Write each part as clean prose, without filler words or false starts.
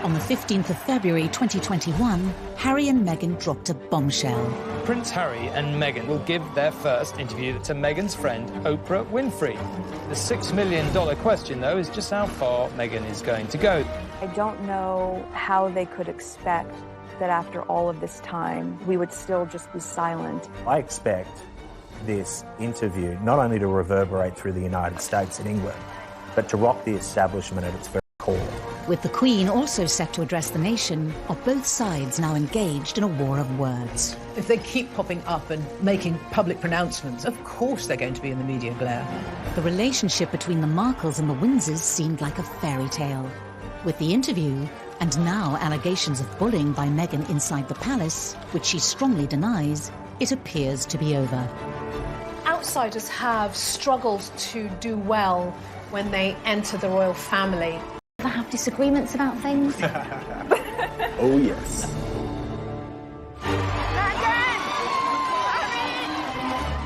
On the 15th of February 2021, Harry and Meghan dropped a bombshell. Prince Harry and Meghan will give their first interview to Meghan's friend, Oprah Winfrey. The $6 million question, though, is just how far Meghan is going to go. I don't know how they could expect that after all of this time, we would still just be silent. I expect this interview not only to reverberate through the United States and England, but to rock the establishment at its very core. With the Queen also set to address the nation, are both sides now engaged in a war of words? If they keep popping up and making public pronouncements, of course they're going to be in the media glare. The relationship between the Markles and the Windsors seemed like a fairy tale. With the interview, and now allegations of bullying by Meghan inside the palace, which she strongly denies, it appears to be over. Outsiders have struggled to do well when they enter the royal family. Ever have disagreements about things? Oh, yes.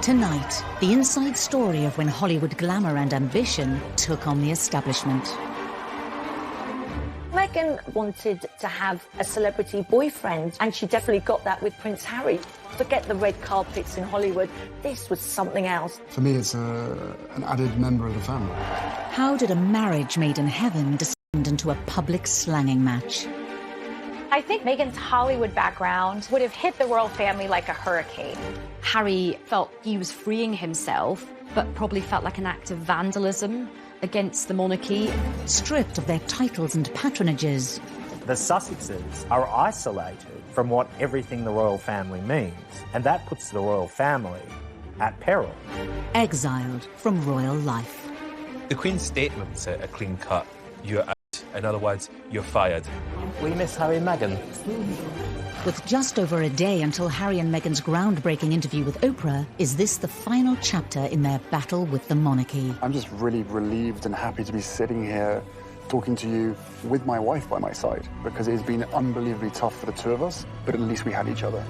Tonight, the inside story of when Hollywood glamour and ambition took on the establishment. Meghan wanted to have a celebrity boyfriend, and she definitely got that with Prince Harry. Forget the red carpets in Hollywood. This was something else. For me, it's an added member of the family. How did a marriage made in heaven descend into a public slanging match? I think Meghan's Hollywood background would have hit the royal family like a hurricane. Harry felt he was freeing himself, but probably felt like an act of vandalism against the monarchy. Stripped of their titles and patronages, The Sussexes are isolated from what everything the royal family means, and that puts the royal family at peril. exiled from royal life. The Queen's statement's a clean cut. You're out. In other words, you're fired. We miss Harry and Meghan. With just over a day until Harry and Meghan's groundbreaking interview with Oprah, is this the final chapter in their battle with the monarchy? I'm just really relieved and happy to be sitting here talking to you with my wife by my side, because it's been unbelievably tough for the two of us, but at least we had each other.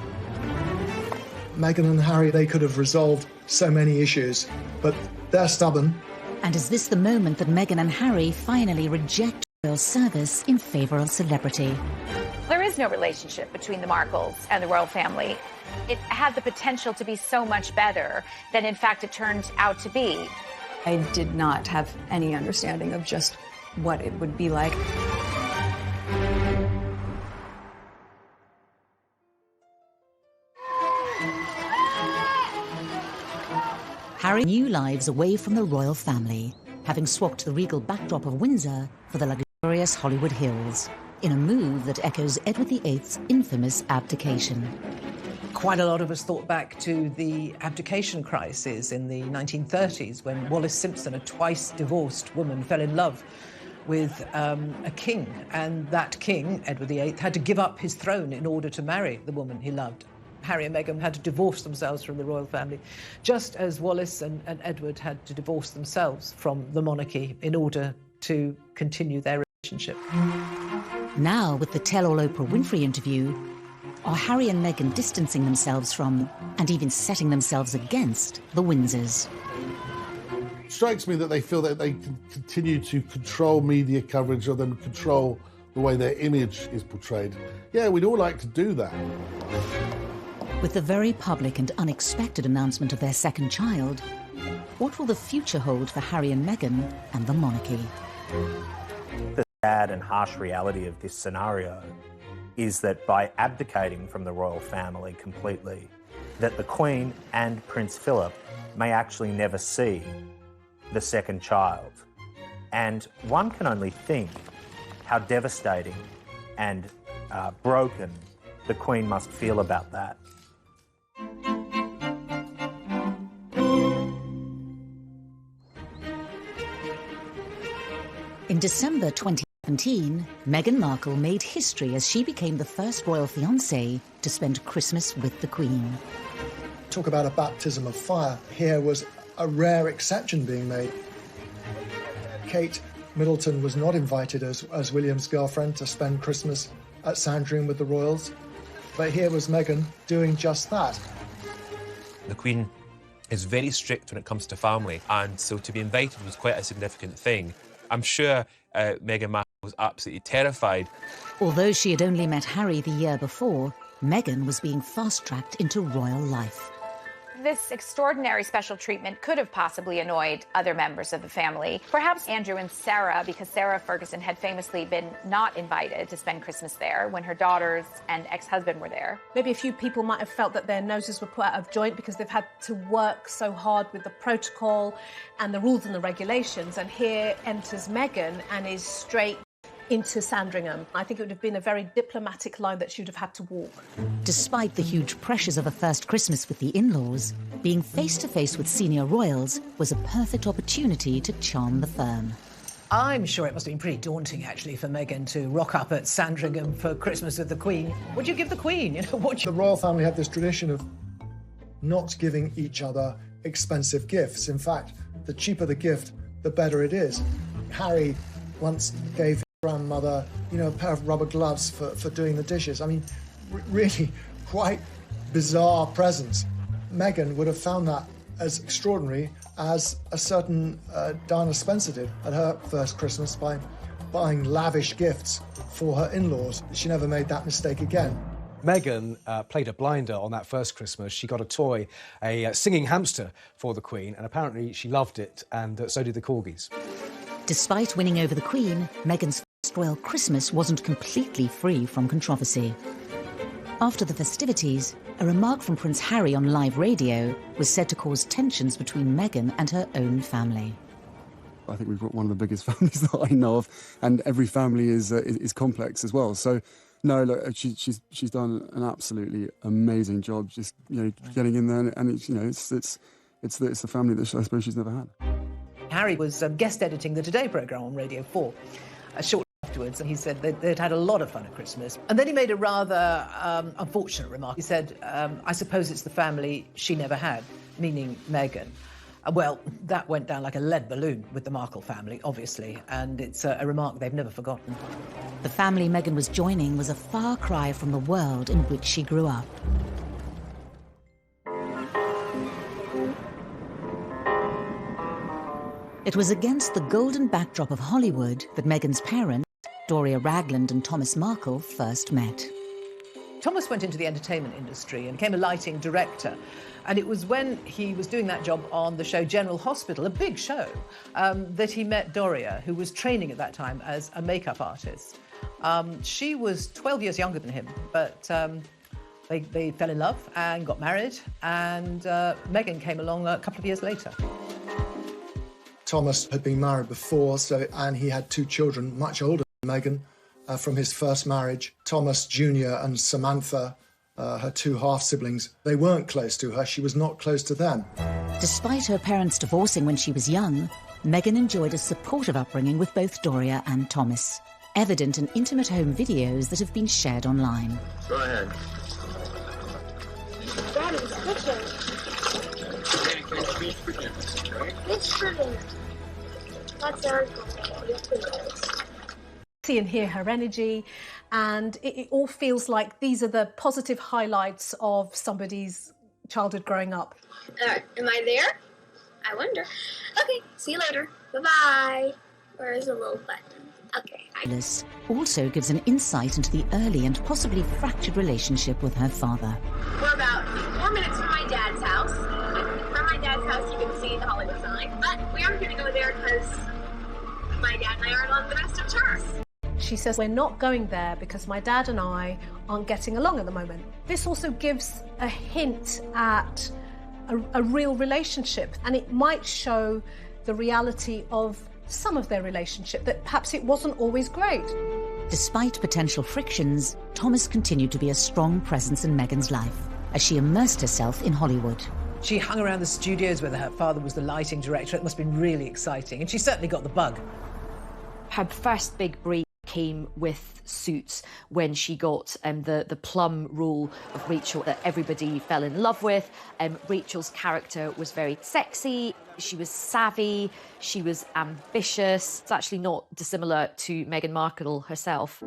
Meghan and Harry, they could have resolved so many issues, but they're stubborn. And is this the moment that Meghan and Harry finally reject royal service in favour of celebrity? There is no relationship between the Markles and the royal family. It had the potential to be so much better than, in fact, it turned out to be. I did not have any understanding of just what it would be like. Harry new lives away from the royal family, having swapped the regal backdrop of Windsor for the luxurious Hollywood Hills, in a move that echoes Edward VIII's infamous abdication. Quite a lot of us thought back to the abdication crisis in the 1930s when Wallis Simpson, a twice divorced woman, fell in love with a king, and that king, Edward VIII, had to give up his throne in order to marry the woman he loved. Harry and Meghan had to divorce themselves from the royal family, just as Wallis and Edward had to divorce themselves from the monarchy in order to continue their relationship. Now, with the Tell-All Oprah Winfrey interview, are Harry and Meghan distancing themselves from, and even setting themselves against, the Windsors? It strikes me that they feel that they can continue to control media coverage of them, control the way their image is portrayed. Yeah, we'd all like to do that. With the very public and unexpected announcement of their second child, what will the future hold for Harry and Meghan and the monarchy? The sad and harsh reality of this scenario is that by abdicating from the royal family completely, that the Queen and Prince Philip may actually never see the second child. And one can only think how devastating and broken the Queen must feel about that. In December 2017, Meghan Markle made history as she became the first royal fiancée to spend Christmas with the Queen. Talk about a baptism of fire. Here was a rare exception being made. Kate Middleton was not invited as William's girlfriend to spend Christmas at Sandringham with the royals, but here was Meghan doing just that. The Queen is very strict when it comes to family, and so to be invited was quite a significant thing. I'm sure Meghan Markle was absolutely terrified. Although she had only met Harry the year before, Meghan was being fast-tracked into royal life. This extraordinary special treatment could have possibly annoyed other members of the family. Perhaps Andrew and Sarah, because Sarah Ferguson had famously been not invited to spend Christmas there when her daughters and ex-husband were there. Maybe a few people might have felt that their noses were put out of joint because they've had to work so hard with the protocol and the rules and the regulations. And here enters Meghan and is straight into Sandringham. I think it would have been a very diplomatic line that she would have had to walk. Despite the huge pressures of a first Christmas with the in-laws, being face-to-face with senior royals was a perfect opportunity to charm the firm. I'm sure it must have been pretty daunting, actually, for Meghan to rock up at Sandringham for Christmas with the Queen. What do you give the Queen? The royal family had this tradition of not giving each other expensive gifts. In fact, the cheaper the gift, the better it is. Harry once gave his grandmother, a pair of rubber gloves for doing the dishes. I mean, really quite bizarre presents. Meghan would have found that as extraordinary as a certain Diana Spencer did at her first Christmas by buying lavish gifts for her in-laws. She never made that mistake again. Meghan played a blinder on that first Christmas. She got a toy, a singing hamster for the Queen, and apparently she loved it, and so did the corgis. Despite winning over the Queen, Meghan's first royal Christmas wasn't completely free from controversy. After the festivities, a remark from Prince Harry on live radio was said to cause tensions between Meghan and her own family. I think we've got one of the biggest families that I know of, and every family is complex as well. So, no, look, she's done an absolutely amazing job, just getting in there, and it's the family that I suppose she's never had. Harry was guest editing the Today programme on Radio 4 shortly afterwards, and he said they'd had a lot of fun at Christmas. And then he made a rather unfortunate remark. He said, I suppose it's the family she never had, meaning Meghan. Well, that went down like a lead balloon with the Markle family, obviously, and it's a remark they've never forgotten. The family Meghan was joining was a far cry from the world in which she grew up. It was against the golden backdrop of Hollywood that Meghan's parents, Doria Ragland and Thomas Markle, first met. Thomas went into the entertainment industry and became a lighting director. And it was when he was doing that job on the show General Hospital, a big show, that he met Doria, who was training at that time as a makeup artist. She was 12 years younger than him, but they fell in love and got married, and Meghan came along a couple of years later. Thomas had been married before, and he had 2 children, much older than Meghan, from his first marriage. Thomas Jr. and Samantha, her 2 half-siblings, they weren't close to her. She was not close to them. Despite her parents divorcing when she was young, Meghan enjoyed a supportive upbringing with both Doria and Thomas, evident in intimate home videos that have been shared online. Go ahead. Daddy's kitchen. It's pretty. That's our goal. See and hear her energy, and it all feels like these are the positive highlights of somebody's childhood growing up. Am I there? I wonder. Okay, see you later. Bye-bye. Where is the little button? Okay. Alice also gives an insight into the early and possibly fractured relationship with her father. We're about 4 minutes from my dad's house. From my dad's house, you can see the Hollywood sign, but we aren't going to go there because my dad and I aren't on the best of terms. She says, we're not going there because my dad and I aren't getting along at the moment. This also gives a hint at a real relationship, and it might show the reality of some of their relationship, that perhaps it wasn't always great. Despite potential frictions, Thomas continued to be a strong presence in Meghan's life as she immersed herself in Hollywood. She hung around the studios where her father was the lighting director. It must have been really exciting, and she certainly got the bug. Her first big break came with Suits, when she got the plum role of Rachel that everybody fell in love with. Rachel's character was very sexy, she was savvy, she was ambitious. It's actually not dissimilar to Meghan Markle herself.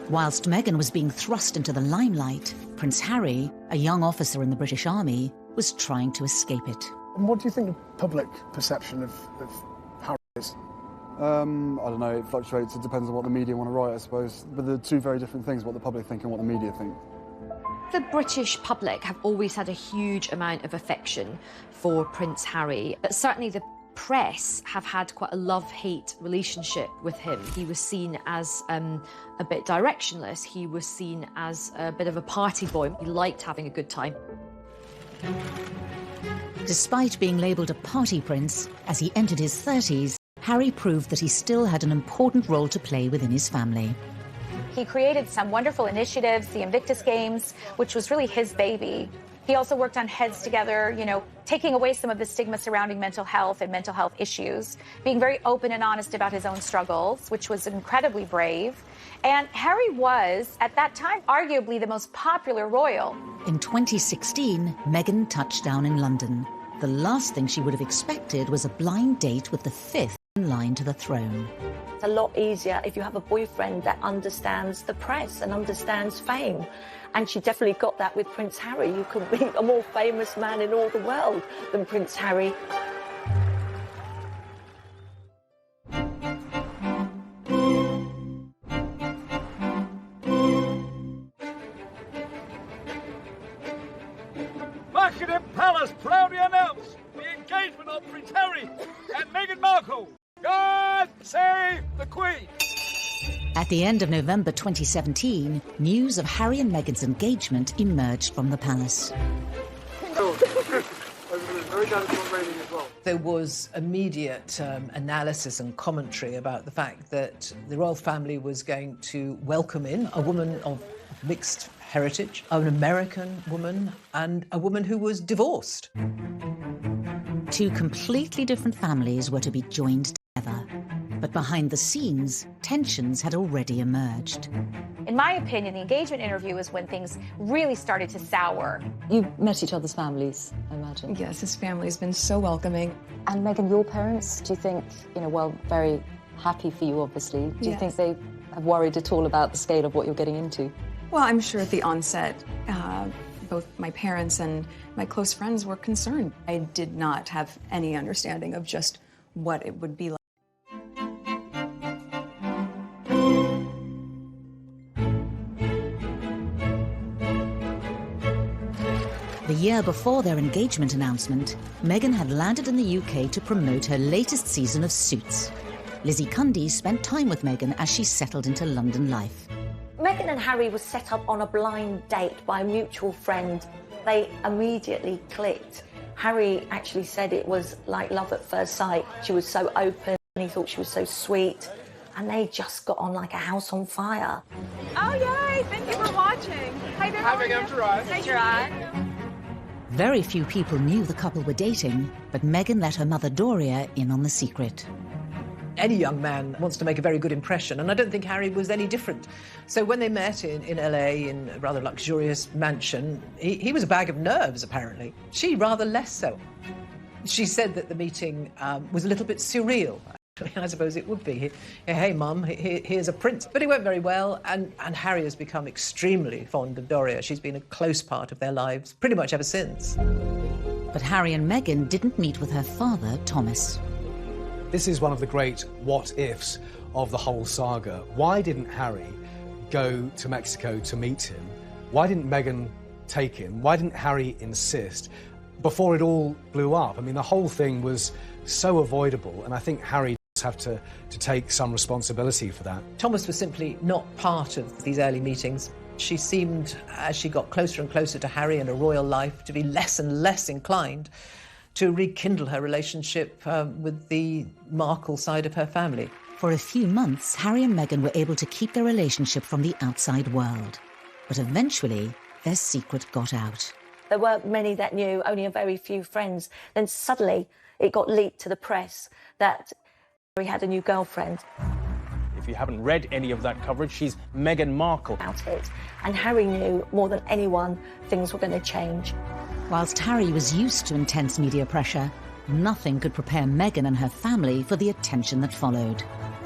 Whilst Meghan was being thrust into the limelight, Prince Harry, a young officer in the British Army, was trying to escape it. And what do you think the public perception of Harry is? I don't know, it fluctuates. It depends on what the media want to write, I suppose. But they're two very different things, what the public think and what the media think. The British public have always had a huge amount of affection for Prince Harry, but certainly the press have had quite a love-hate relationship with him. He was seen as a bit directionless. He was seen as a bit of a party boy. He liked having a good time. Despite being labelled a party prince, as he entered his 30s, Harry proved that he still had an important role to play within his family. He created some wonderful initiatives, the Invictus Games, which was really his baby. He also worked on Heads Together, you know, taking away some of the stigma surrounding mental health and mental health issues, being very open and honest about his own struggles, which was incredibly brave. And Harry was, at that time, arguably the most popular royal. In 2016, Meghan touched down in London. The last thing she would have expected was a blind date with the fifth in line to the throne. It's a lot easier if you have a boyfriend that understands the press and understands fame. And she definitely got that with Prince Harry. You could be a more famous man in all the world than Prince Harry. Buckingham Palace proudly announce the engagement of Prince Harry and Meghan Markle. God save the Queen! At the end of November 2017, news of Harry and Meghan's engagement emerged from the palace. There was immediate analysis and commentary about the fact that the royal family was going to welcome in a woman of mixed heritage, an American woman, and a woman who was divorced. Two completely different families were to be joined together. But behind the scenes, tensions had already emerged. In my opinion, the engagement interview is when things really started to sour. You met each other's families, I imagine. Yes, his family's been so welcoming. And Meghan, your parents, do you think, well, very happy for you, obviously. Do you think they have worried at all about the scale of what you're getting into? Well, I'm sure at the onset, both my parents and my close friends were concerned. I did not have any understanding of just what it would be like. The year before their engagement announcement, Meghan had landed in the UK to promote her latest season of Suits. Lizzie Cundy spent time with Meghan as she settled into London life. Meghan and Harry were set up on a blind date by a mutual friend. They immediately clicked. Harry actually said it was like love at first sight. She was so open, and he thought she was so sweet. And they just got on like a house on fire. Oh, yay! Thank you for watching. Hi there. Hi, Meghan. I'm Gerard. Hi, Gerard. Very few people knew the couple were dating, but Meghan let her mother Doria in on the secret. Any young man wants to make a very good impression, and I don't think Harry was any different. So when they met in LA in a rather luxurious mansion, he was a bag of nerves, apparently. She rather less so. She said that the meeting was a little bit surreal. I suppose it would be. Hey, Mum, here's a prince. But it went very well, and Harry has become extremely fond of Doria. She's been a close part of their lives pretty much ever since. But Harry and Meghan didn't meet with her father, Thomas. This is one of the great what-ifs of the whole saga. Why didn't Harry go to Mexico to meet him? Why didn't Meghan take him? Why didn't Harry insist before it all blew up? I mean, the whole thing was so avoidable, and I think Harry does have to take some responsibility for that. Thomas was simply not part of these early meetings. She seemed, as she got closer and closer to Harry and a royal life, to be less and less inclined to rekindle her relationship with the Markle side of her family. For a few months, Harry and Meghan were able to keep their relationship from the outside world. But eventually, their secret got out. There weren't many that knew, only a very few friends. Then suddenly it got leaked to the press that Harry had a new girlfriend. If you haven't read any of that coverage, she's Meghan Markle. About it. And Harry knew more than anyone things were going to change. Whilst Harry was used to intense media pressure, nothing could prepare Meghan and her family for the attention that followed.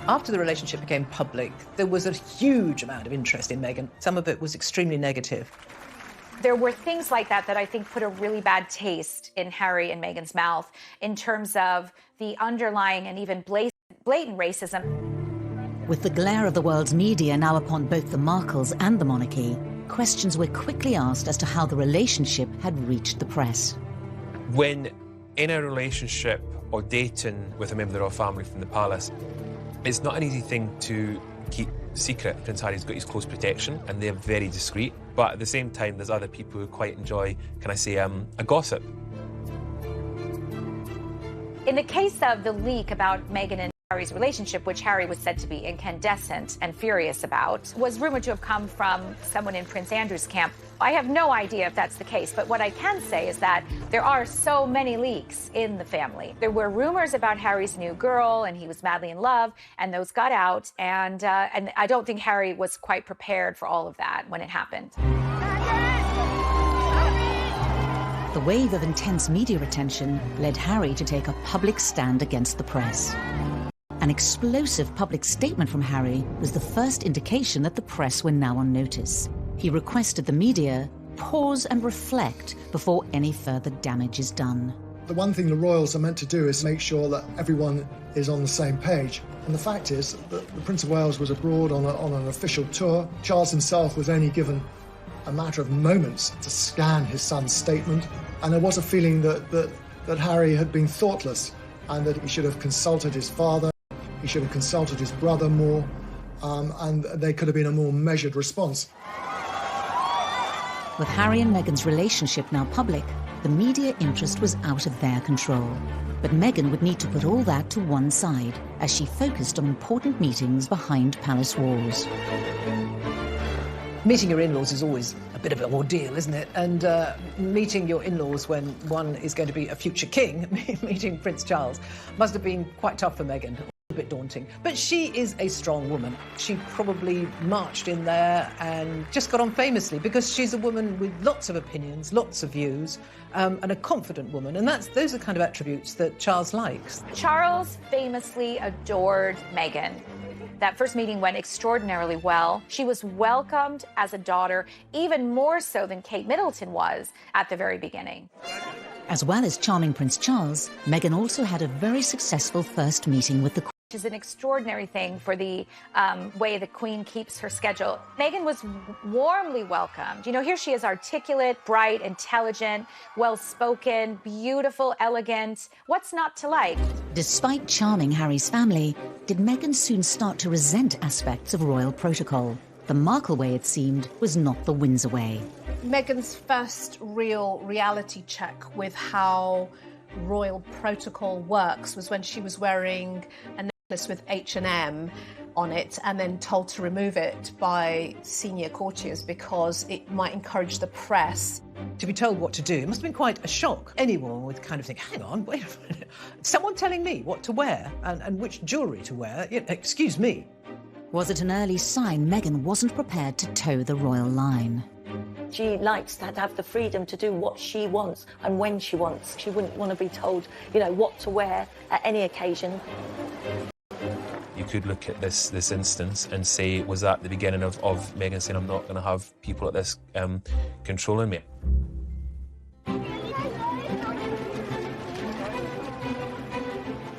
After the relationship became public, there was a huge amount of interest in Meghan. Some of it was extremely negative. There were things like that that I think put a really bad taste in Harry and Meghan's mouth in terms of the underlying and even blatant racism. With the glare of the world's media now upon both the Markles and the monarchy, questions were quickly asked as to how the relationship had reached the press. When in a relationship or dating with a member of the royal family from the palace, it's not an easy thing to keep secret. Prince Harry's got his close protection and they're very discreet, but at the same time there's other people who quite enjoy, can I say, a gossip. In the case of the leak about Meghan and Harry's relationship, which Harry was said to be incandescent and furious about, was rumored to have come from someone in Prince Andrew's camp. I have no idea if that's the case, but what I can say is that there are so many leaks in the family. There were rumors about Harry's new girl, and he was madly in love, and those got out, and I don't think Harry was quite prepared for all of that when it happened. The wave of intense media attention led Harry to take a public stand against the press. An explosive public statement from Harry was the first indication that the press were now on notice. He requested the media pause and reflect before any further damage is done. The one thing the royals are meant to do is make sure that everyone is on the same page. And the fact is that the Prince of Wales was abroad on an official tour. Charles himself was only given a matter of moments to scan his son's statement. And there was a feeling that Harry had been thoughtless and that he should have consulted his father, he should have consulted his brother more, and there could have been a more measured response. With Harry and Meghan's relationship now public, the media interest was out of their control. But Meghan would need to put all that to one side as she focused on important meetings behind palace walls. Meeting your in-laws is always a bit of an ordeal, isn't it? And meeting your in-laws when one is going to be a future king, meeting Prince Charles, must have been quite tough for Meghan. A bit daunting. But she is a strong woman. She probably marched in there and just got on famously because she's a woman with lots of opinions, lots of views, and a confident woman. And those are the kind of attributes that Charles likes. Charles famously adored Meghan. That first meeting went extraordinarily well. She was welcomed as a daughter, even more so than Kate Middleton was at the very beginning. As well as charming Prince Charles, Meghan also had a very successful first meeting with the Queen. Which is an extraordinary thing for the way the Queen keeps her schedule. Meghan was warmly welcomed. You know, here she is, articulate, bright, intelligent, well-spoken, beautiful, elegant. What's not to like? Despite charming Harry's family, did Meghan soon start to resent aspects of royal protocol? The Markle way, it seemed, was not the Windsor way. Meghan's first real reality check with how royal protocol works was when she was wearing a necklace with H&M on it and then told to remove it by senior courtiers because it might encourage the press. To be told what to do must have been quite a shock. Anyone would kind of think, hang on, wait a minute, someone telling me what to wear and which jewellery to wear, excuse me. Was it an early sign Meghan wasn't prepared to toe the royal line? She likes to have the freedom to do what she wants and when she wants. She wouldn't want to be told, what to wear at any occasion. You could look at this instance and say, was that the beginning of Meghan saying, I'm not going to have people like this controlling me?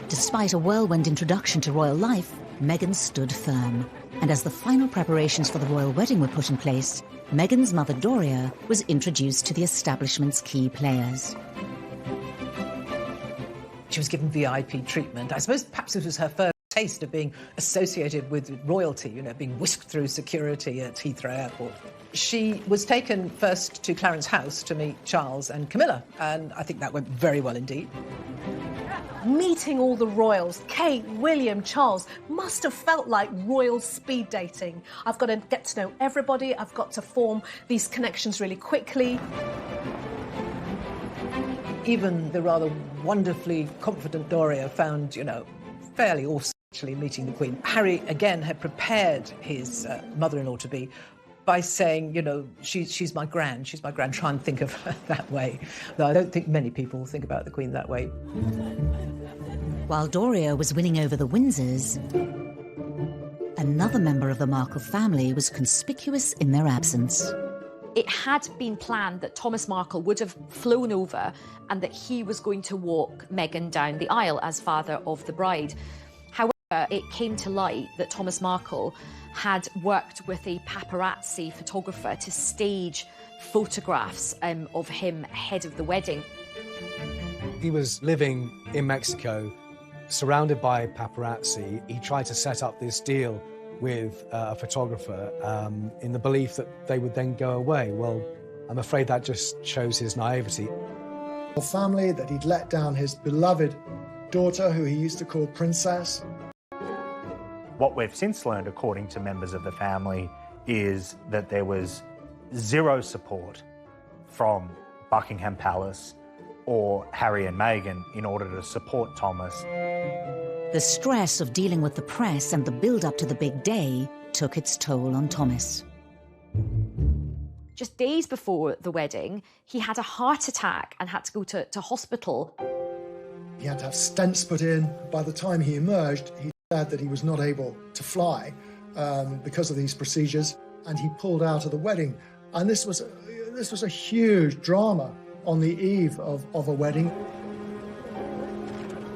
Despite a whirlwind introduction to royal life, Meghan stood firm. And as the final preparations for the royal wedding were put in place, Meghan's mother Doria was introduced to the establishment's key players. She was given VIP treatment. I suppose perhaps it was her first taste of being associated with royalty, being whisked through security at Heathrow Airport. She was taken first to Clarence House to meet Charles and Camilla, and I think that went very well indeed. Meeting all the royals, Kate, William, Charles, must have felt like royal speed dating. I've got to get to know everybody, I've got to form these connections really quickly. Even the rather wonderfully confident Doria found, fairly awesome actually meeting the Queen. Harry, again, had prepared his mother-in-law-to-be by saying, she's my gran, try and think of her that way. Though I don't think many people think about the Queen that way. While Doria was winning over the Windsors, another member of the Markle family was conspicuous in their absence. It had been planned that Thomas Markle would have flown over and that he was going to walk Meghan down the aisle as father of the bride. However, it came to light that Thomas Markle had worked with a paparazzi photographer to stage photographs of him ahead of the wedding. He was living in Mexico, surrounded by paparazzi. He tried to set up this deal with a photographer in the belief that they would then go away. Well, I'm afraid that just shows his naivety. A family that he'd let down his beloved daughter, who he used to call Princess. What we've since learned, according to members of the family, is that there was zero support from Buckingham Palace or Harry and Meghan in order to support Thomas. The stress of dealing with the press and the build-up to the big day took its toll on Thomas. Just days before the wedding, he had a heart attack and had to go to hospital. He had to have stents put in. By the time he emerged, he said that he was not able to fly because of these procedures, and he pulled out of the wedding. And this was a huge drama on the eve of a wedding.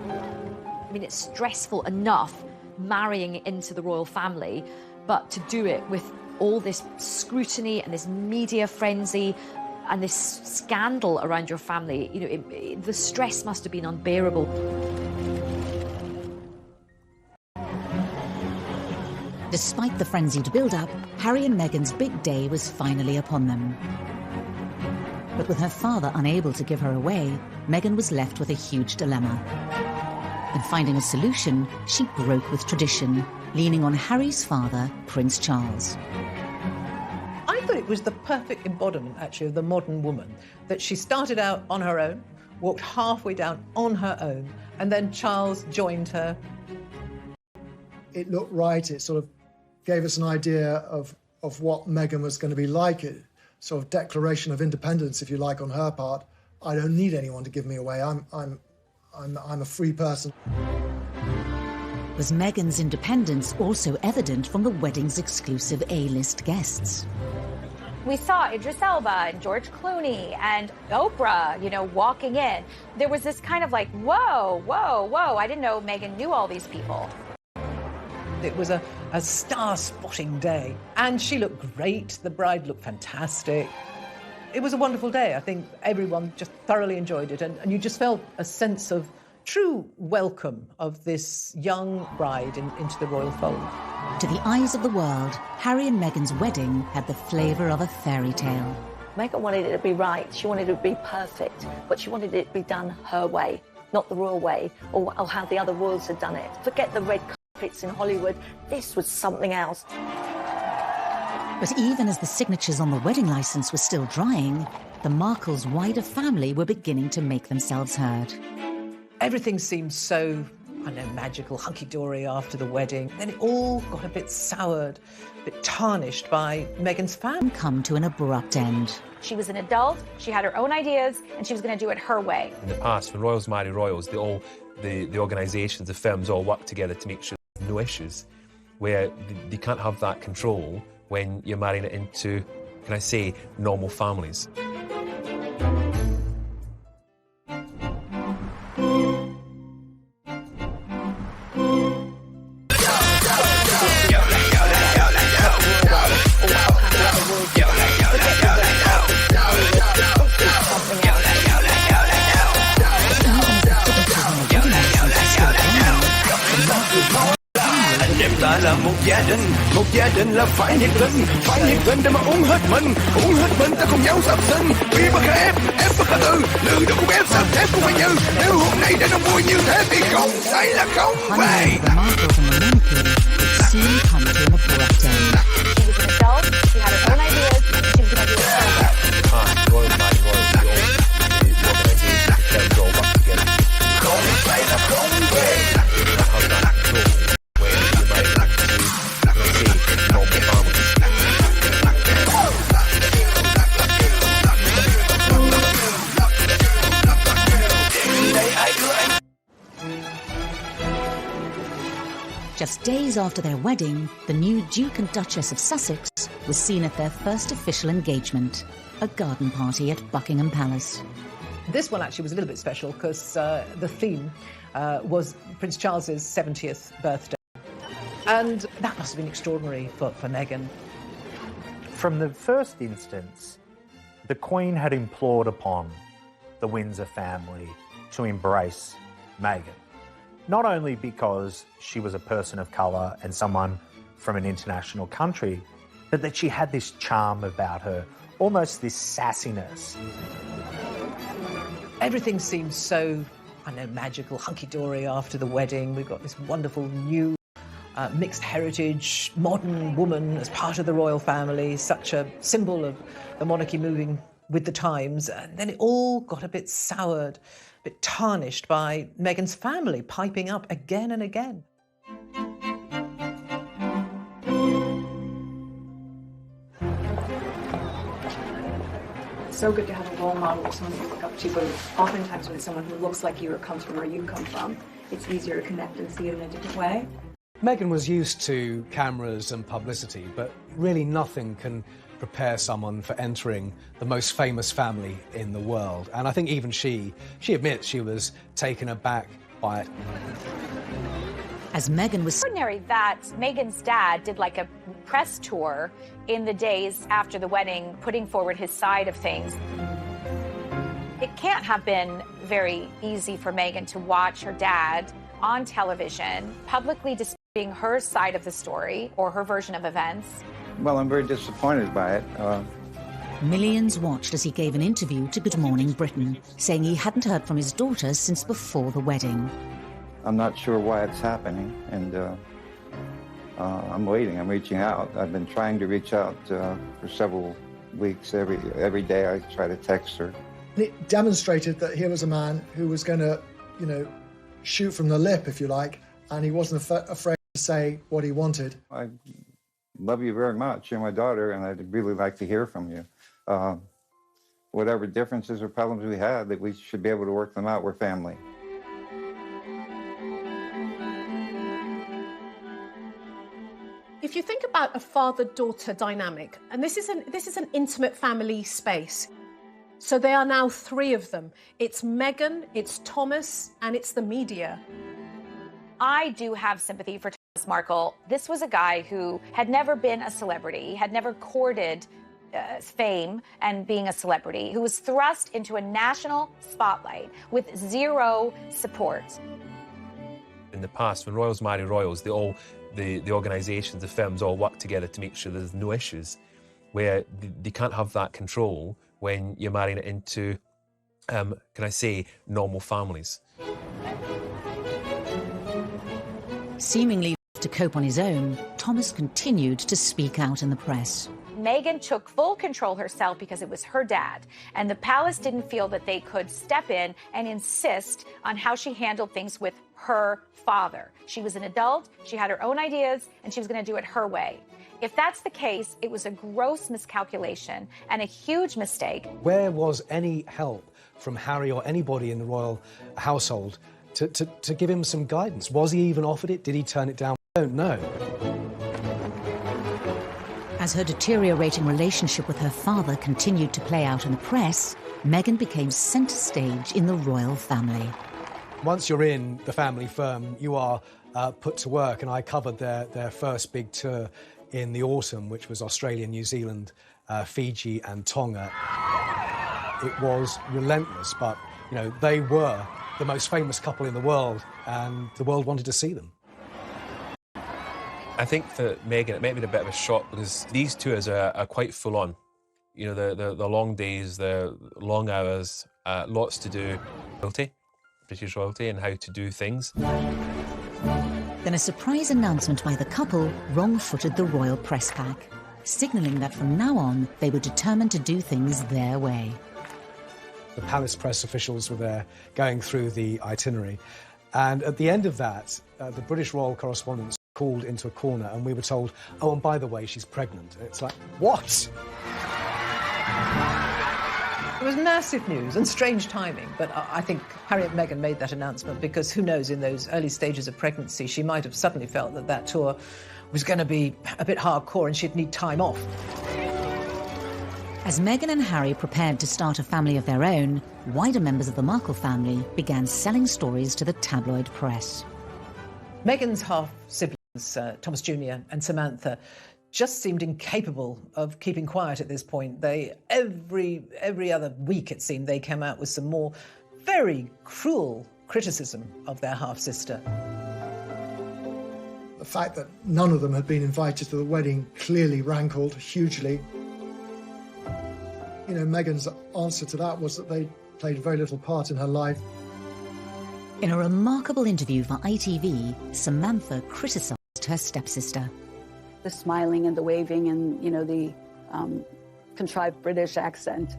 I mean, it's stressful enough marrying into the royal family, but to do it with all this scrutiny and this media frenzy and this scandal around your family, you know, the stress must have been unbearable. Despite the frenzied build-up, Harry and Meghan's big day was finally upon them. But with her father unable to give her away, Meghan was left with a huge dilemma. In finding a solution, she broke with tradition, leaning on Harry's father, Prince Charles. I thought it was the perfect embodiment, actually, of the modern woman, that she started out on her own, walked halfway down on her own, and then Charles joined her. It looked right. It sort of gave us an idea of what Meghan was going to be like. It sort of declaration of independence, if you like, on her part. I don't need anyone to give me away. I'm a free person. Was Meghan's independence also evident from the wedding's exclusive A-list guests? We saw Idris Elba and George Clooney and Oprah, you know, walking in. There was this kind of like, whoa, whoa, whoa. I didn't know Meghan knew all these people. It was a star-spotting day, and she looked great. The bride looked fantastic. It was a wonderful day. I think everyone just thoroughly enjoyed it, and you just felt a sense of true welcome of this young bride into the royal fold. To the eyes of the world, Harry and Meghan's wedding had the flavour of a fairy tale. Meghan wanted it to be right. She wanted it to be perfect, but she wanted it to be done her way, not the royal way, or how the other royals had done it. Forget the red carpets in Hollywood. This was something else. But even as the signatures on the wedding licence were still drying, the Markles' wider family were beginning to make themselves heard. Everything seemed so, I don't know, magical, hunky-dory after the wedding. Then it all got a bit soured, a bit tarnished by Meghan's family. Come to an abrupt end. She was an adult, she had her own ideas, and she was going to do it her way. In the past, when royals marry royals, the organisations, the firms all work together to make sure there's no issues, where you can't have that control when you're marrying it into, can I say, normal families. Ta là một gia đình là phải nhiệt tình để mà uống hết mình ta cùng nhau sắp sinh vì bất khả ép bất khả tư lừa được cũng ép sắp ép cũng phải như nếu hôm nay đã đông vui như thế thì không say là không về. Just days after their wedding, the new Duke and Duchess of Sussex was seen at their first official engagement, a garden party at Buckingham Palace. This one actually was a little bit special because the theme was Prince Charles's 70th birthday. And that must have been extraordinary for Meghan. From the first instance, the Queen had implored upon the Windsor family to embrace Meghan. Not only because she was a person of colour and someone from an international country, but that she had this charm about her, almost this sassiness. Everything seems so, I know, magical, hunky-dory after the wedding. We've got this wonderful new mixed heritage, modern woman as part of the royal family, such a symbol of the monarchy moving with the times. And then it all got a bit soured, a bit tarnished by Meghan's family piping up again and again. It's so good to have a role model or someone to look up to, but oftentimes when it's someone who looks like you or comes from where you come from, it's easier to connect and see it in a different way. Meghan was used to cameras and publicity, but really nothing can prepare someone for entering the most famous family in the world. And I think even she admits she was taken aback by it. As Meghan was extraordinary that Meghan's dad did like a press tour in the days after the wedding, putting forward his side of things. It can't have been very easy for Meghan to watch her dad on television publicly displaying her side of the story or her version of events. Well, I'm very disappointed by it. Millions watched as he gave an interview to Good Morning Britain, saying he hadn't heard from his daughter since before the wedding. I'm not sure why it's happening, and I'm waiting. I'm reaching out. I've been trying to reach out for several weeks. Every day I try to text her. It demonstrated that here was a man who was going to, shoot from the lip, if you like, and he wasn't afraid to say what he wanted. I love you very much. You're my daughter, and I'd really like to hear from you. Whatever differences or problems we had, that we should be able to work them out. We're family. If you think about a father-daughter dynamic, and this is an intimate family space. So there are now three of them. It's Meghan, it's Thomas, and it's the media. I do have sympathy for Thomas Markle. This was a guy who had never been a celebrity, had never courted fame and being a celebrity, who was thrust into a national spotlight with zero support. In the past, when royals marry royals, the organisations, the firms all work together to make sure there's no issues, where they can't have that control when you're marrying it into, can I say, normal families. Seemingly to cope on his own, Thomas continued to speak out in the press. Meghan took full control herself because it was her dad, and the palace didn't feel that they could step in and insist on how she handled things with her father. She was an adult, she had her own ideas, and she was going to do it her way. If that's the case, it was a gross miscalculation and a huge mistake. Where was any help from Harry or anybody in the royal household to give him some guidance? Was he even offered it? Did he turn it down? I don't know. As her deteriorating relationship with her father continued to play out in the press, Meghan became centre stage in the royal family. Once you're in the family firm, you are put to work, and I covered their first big tour in the autumn, which was Australia, New Zealand, Fiji and Tonga. It was relentless, but, they were the most famous couple in the world, and the world wanted to see them. I think for Meghan, it might have been a bit of a shock because these tours are quite full on. The long days, the long hours, lots to do. British royalty and how to do things. Then a surprise announcement by the couple wrong-footed the royal press pack, signalling that from now on they were determined to do things their way. The palace press officials were there going through the itinerary, and at the end of that, the British royal correspondents called into a corner and we were told, oh, and by the way, she's pregnant. It's like, what? It was massive news and strange timing, but I think Harry and Meghan made that announcement because who knows, in those early stages of pregnancy, she might have suddenly felt that tour was going to be a bit hardcore and she'd need time off. As Meghan and Harry prepared to start a family of their own, wider members of the Markle family began selling stories to the tabloid press. Meghan's half-siblings, Thomas Jr. and Samantha, just seemed incapable of keeping quiet at this point. Every other week, it seemed, they came out with some more very cruel criticism of their half-sister. The fact that none of them had been invited to the wedding clearly rankled hugely. You know, Meghan's answer to that was that they played very little part in her life. In a remarkable interview for ITV, Samantha criticised her stepsister. The smiling and the waving and, you know, the contrived British accent,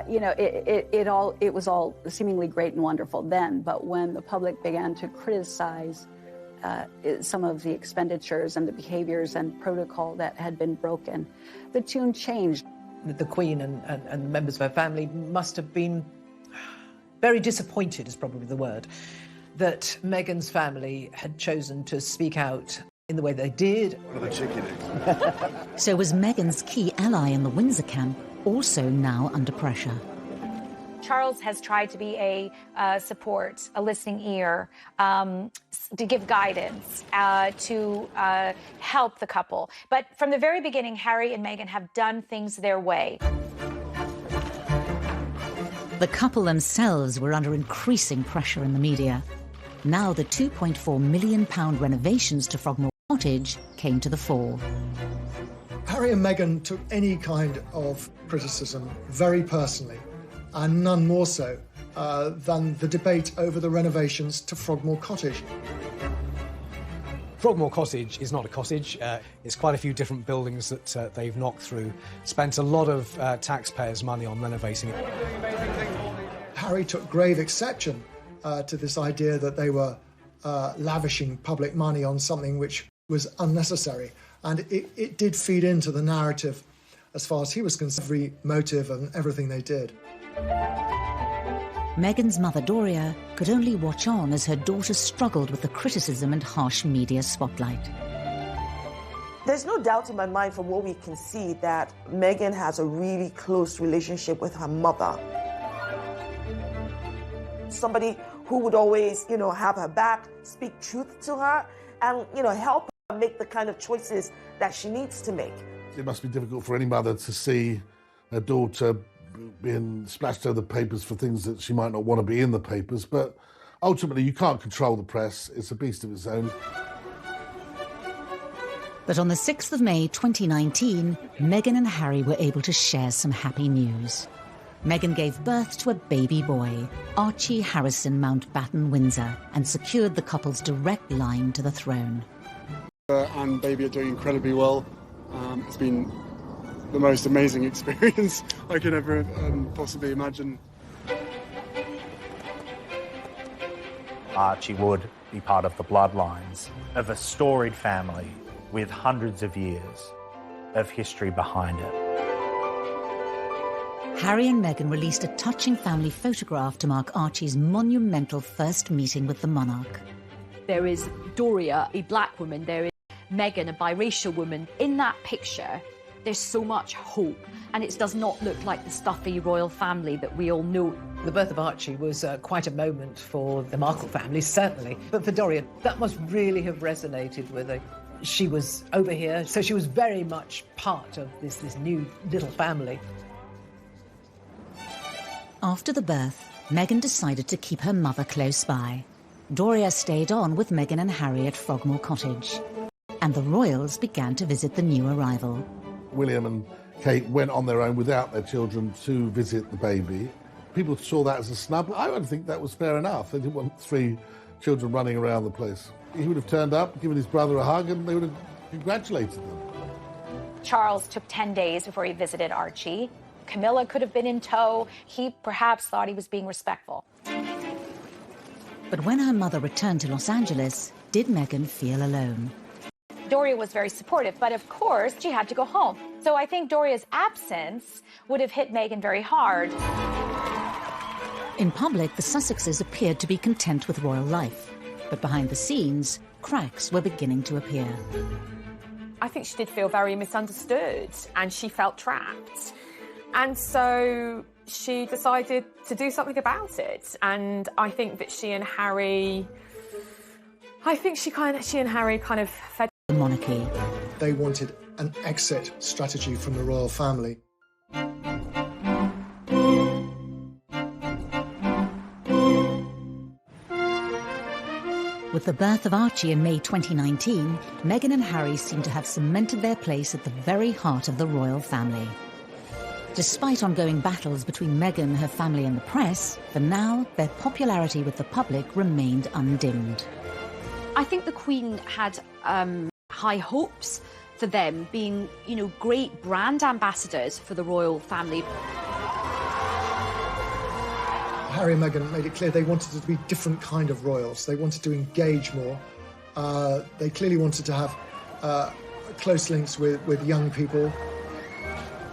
you know, it was all seemingly great and wonderful then, but when the public began to criticize some of the expenditures and the behaviors and protocol that had been broken, the tune changed. The Queen and members of her family must have been very disappointed, is probably the word, that Meghan's family had chosen to speak out in the way they did. What are the chicken eggs? So was Meghan's key ally in the Windsor camp also now under pressure? Charles has tried to be a support, a listening ear, to give guidance, to help the couple. But from the very beginning, Harry and Meghan have done things their way. The couple themselves were under increasing pressure in the media. Now the £2.4 million renovations to Frogmore Cottage came to the fore. Harry and Meghan took any kind of criticism very personally, and none more so than the debate over the renovations to Frogmore Cottage. Frogmore Cottage is not a cottage. It's quite a few different buildings that they've knocked through. Spent a lot of taxpayers' money on renovating it. Harry took grave exception to this idea that they were lavishing public money on something which was unnecessary. And it did feed into the narrative, as far as he was concerned, every motive and everything they did. Meghan's mother, Doria, could only watch on as her daughter struggled with the criticism and harsh media spotlight. There's no doubt in my mind from what we can see that Meghan has a really close relationship with her mother. Somebody who would always, you know, have her back, speak truth to her, and, you know, help her make the kind of choices that she needs to make. It must be difficult for any mother to see her daughter being splashed over the papers for things that she might not want to be in the papers, but ultimately you can't control the press. It's a beast of its own. But on the 6th of May 2019, Meghan and Harry were able to share some happy news. Meghan gave birth to a baby boy, Archie Harrison Mountbatten Windsor, and secured the couple's direct line to the throne. And baby are doing incredibly well. It's been the most amazing experience I could ever possibly imagine. Archie would be part of the bloodlines of a storied family with hundreds of years of history behind it. Harry and Meghan released a touching family photograph to mark Archie's monumental first meeting with the monarch. There is Doria, a black woman. There is Meghan, a biracial woman. In that picture, there's so much hope, and it does not look like the stuffy royal family that we all know. The birth of Archie was quite a moment for the Markle family, certainly. But for Doria, that must really have resonated with her. She was over here, so she was very much part of this new little family. After the birth, Meghan decided to keep her mother close by. Doria stayed on with Meghan and Harry at Frogmore Cottage, and the royals began to visit the new arrival. William and Kate went on their own without their children to visit the baby. People saw that as a snub. I don't think that was fair enough. They didn't want 3 children running around the place. He would have turned up, given his brother a hug, and they would have congratulated them. Charles took 10 days before he visited Archie. Camilla could have been in tow. He perhaps thought he was being respectful. But when her mother returned to Los Angeles, did Meghan feel alone? Doria was very supportive, but of course she had to go home. So I think Doria's absence would have hit Meghan very hard. In public, the Sussexes appeared to be content with royal life, but behind the scenes, cracks were beginning to appear. I think she did feel very misunderstood and she felt trapped. And so she decided to do something about it. And I think that she and Harry kind of fed the monarchy. They wanted an exit strategy from the royal family. With the birth of Archie in May 2019, Meghan and Harry seem to have cemented their place at the very heart of the royal family. Despite ongoing battles between Meghan, her family and the press, for now, their popularity with the public remained undimmed. I think the Queen had high hopes for them being, great brand ambassadors for the royal family. Harry and Meghan made it clear they wanted to be different kind of royals. They wanted to engage more. They clearly wanted to have close links with young people.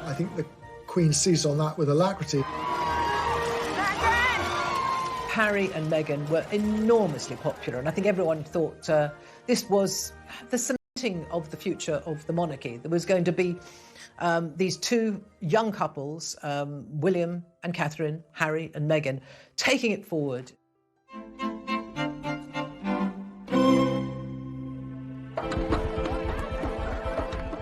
I think the Queen seized on that with alacrity. Harry and Meghan were enormously popular, and I think everyone thought this was the cementing of the future of the monarchy. There was going to be these two young couples, William and Catherine, Harry and Meghan, taking it forward.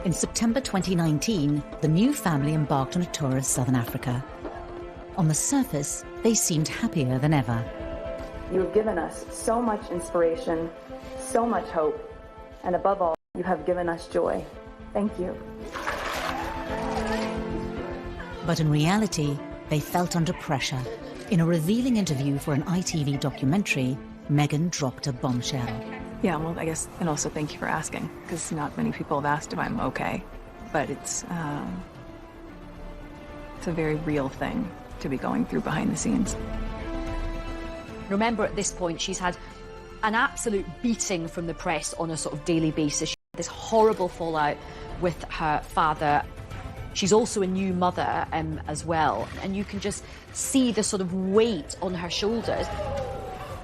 In September 2019, the new family embarked on a tour of Southern Africa. On the surface, they seemed happier than ever. You have given us so much inspiration, so much hope, and above all, you have given us joy. Thank you. But in reality, they felt under pressure. In a revealing interview for an ITV documentary, Meghan dropped a bombshell. Yeah, well, I guess, and also thank you for asking, because not many people have asked if I'm okay. But it's a very real thing to be going through behind the scenes. Remember, at this point, she's had an absolute beating from the press on a sort of daily basis. She had this horrible fallout with her father. She's also a new mother as well, and you can just see the sort of weight on her shoulders.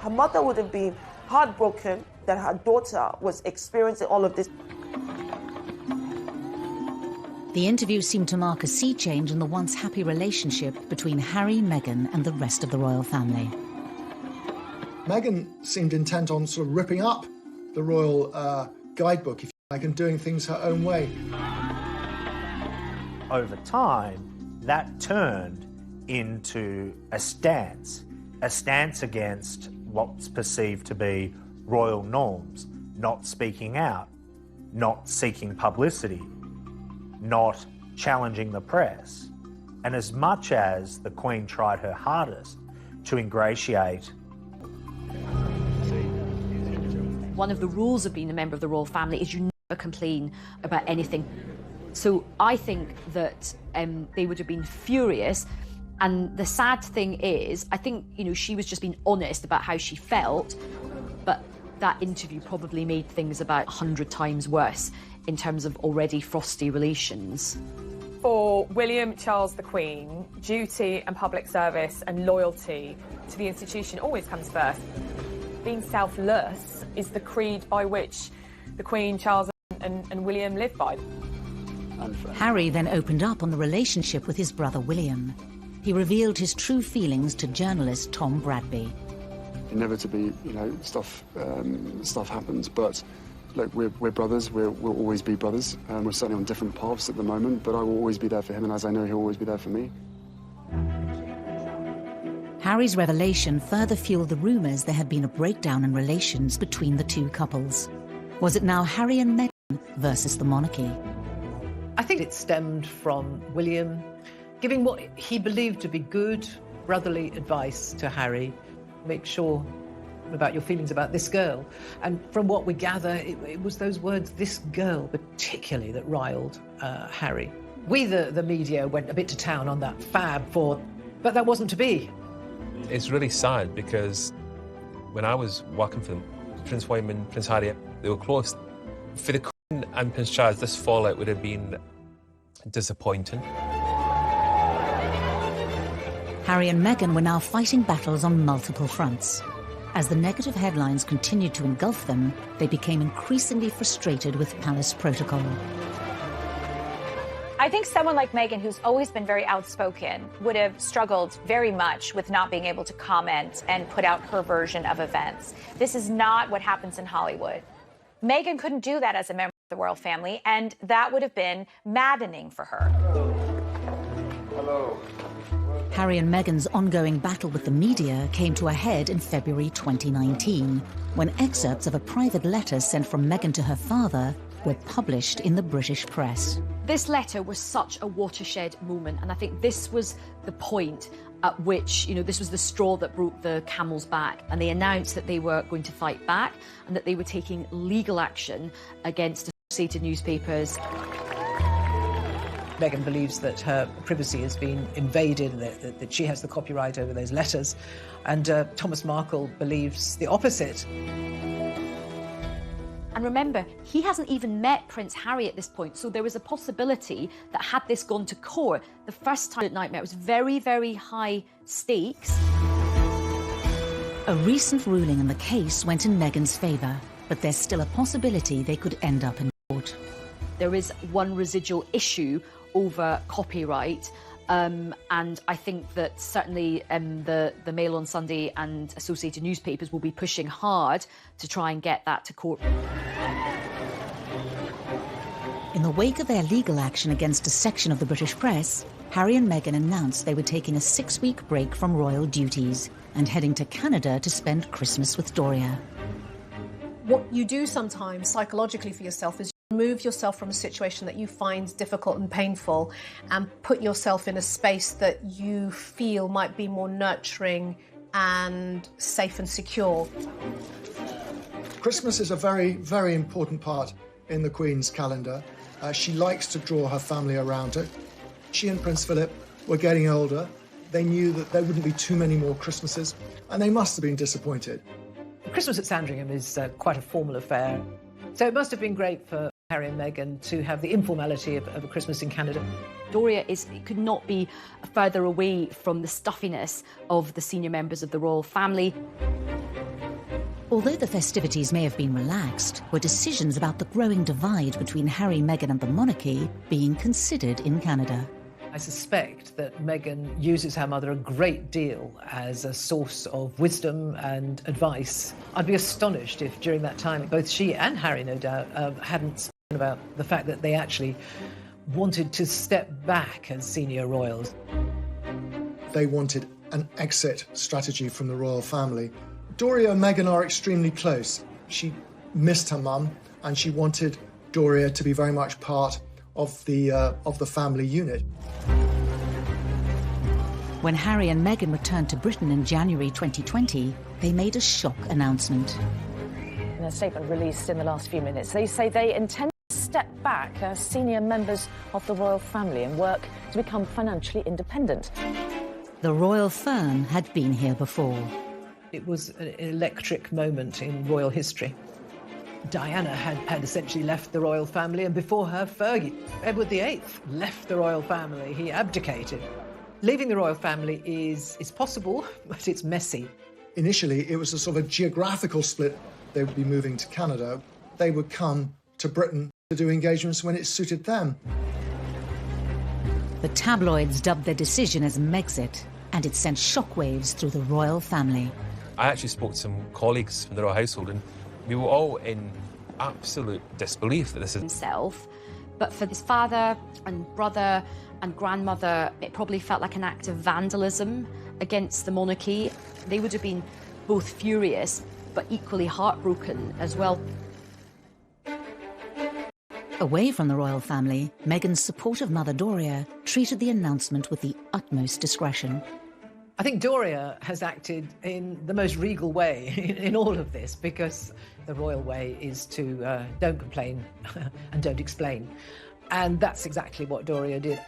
Her mother would have been heartbroken that her daughter was experiencing all of this. The interview seemed to mark a sea change in the once happy relationship between Harry, Meghan and the rest of the royal family. Meghan seemed intent on sort of ripping up the royal guidebook, if you like, and doing things her own way. Over time, that turned into a stance against what's perceived to be royal norms, not speaking out, not seeking publicity, not challenging the press. And as much as the Queen tried her hardest to ingratiate. One of the rules of being a member of the royal family is you never complain about anything. So I think that they would have been furious. And the sad thing is, I think, she was just being honest about how she felt, but that interview probably made things about 100 times worse in terms of already frosty relations. For William, Charles, the Queen, duty and public service and loyalty to the institution always comes first. Being selfless is the creed by which the Queen, Charles and William live by. Harry then opened up on the relationship with his brother William. He revealed his true feelings to journalist Tom Bradby. Inevitably, stuff happens, but look, we're brothers. We'll always be brothers. We're certainly on different paths at the moment, but I will always be there for him, and as I know, he'll always be there for me. Harry's revelation further fueled the rumours there had been a breakdown in relations between the two couples. Was it now Harry and Meghan versus the monarchy? I think it stemmed from William giving what he believed to be good brotherly advice to Harry. Make sure about your feelings about this girl. And from what we gather, it was those words, this girl particularly, that riled Harry. We, the media, went a bit to town on that fab but that wasn't to be. It's really sad because when I was working for them, Prince William and Prince Harry, they were close. For the Queen and Prince Charles, this fallout would have been disappointing. Harry and Meghan were now fighting battles on multiple fronts. As the negative headlines continued to engulf them, they became increasingly frustrated with palace protocol. I think someone like Meghan, who's always been very outspoken, would have struggled very much with not being able to comment and put out her version of events. This is not what happens in Hollywood. Meghan couldn't do that as a member of the royal family, and that would have been maddening for her. Hello. Harry and Meghan's ongoing battle with the media came to a head in February 2019, when excerpts of a private letter sent from Meghan to her father were published in the British press. This letter was such a watershed moment, and I think this was the point at which, this was the straw that broke the camel's back, and they announced that they were going to fight back and that they were taking legal action against associated newspapers. Meghan believes that her privacy has been invaded, that she has the copyright over those letters, and Thomas Markle believes the opposite. And remember, he hasn't even met Prince Harry at this point, so there was a possibility that had this gone to court, the first time at Nightmare, it was very, very high stakes. A recent ruling in the case went in Meghan's favour, but there's still a possibility they could end up in court. There is one residual issue over copyright, and I think that certainly the Mail on Sunday and associated newspapers will be pushing hard to try and get that to court. In the wake of their legal action against a section of the British press, Harry and Meghan announced they were taking a 6-week break from royal duties and heading to Canada to spend Christmas with Doria. What you do sometimes psychologically for yourself is remove yourself from a situation that you find difficult and painful and put yourself in a space that you feel might be more nurturing and safe and secure. Christmas is a very, very important part in the Queen's calendar. She likes to draw her family around it. She and Prince Philip were getting older. They knew that there wouldn't be too many more Christmases, and they must have been disappointed. Christmas at Sandringham is quite a formal affair, so it must have been great for Harry and Meghan to have the informality of a Christmas in Canada. Doria could not be further away from the stuffiness of the senior members of the royal family. Although the festivities may have been relaxed, were decisions about the growing divide between Harry, Meghan and the monarchy being considered in Canada. I suspect that Meghan uses her mother a great deal as a source of wisdom and advice. I'd be astonished if during that time both she and Harry, no doubt, hadn't spoken about the fact that they actually wanted to step back as senior royals. They wanted an exit strategy from the royal family. Doria and Meghan are extremely close. She missed her mum, and she wanted Doria to be very much part of the family unit. When Harry and Meghan returned to Britain in January 2020, they made a shock announcement. In a statement released in the last few minutes, they say they intend to step back as senior members of the royal family and work to become financially independent. The royal fern had been here before. It was an electric moment in royal history. Diana had essentially left the royal family, and before her, Fergie. Edward VIII left the royal family. He abdicated. Leaving the royal family is possible, but it's messy. Initially, it was a sort of geographical split. They would be moving to Canada. They would come to Britain to do engagements when it suited them. The tabloids dubbed their decision as Megxit, and it sent shockwaves through the royal family. I actually spoke to some colleagues from the royal household, and we were all in absolute disbelief that this is himself. But for his father and brother and grandmother, it probably felt like an act of vandalism against the monarchy. They would have been both furious, but equally heartbroken as well. Away from the royal family, Meghan's supportive mother Doria treated the announcement with the utmost discretion. I think Doria has acted in the most regal way in all of this, because the royal way is to don't complain and don't explain. And that's exactly what Doria did.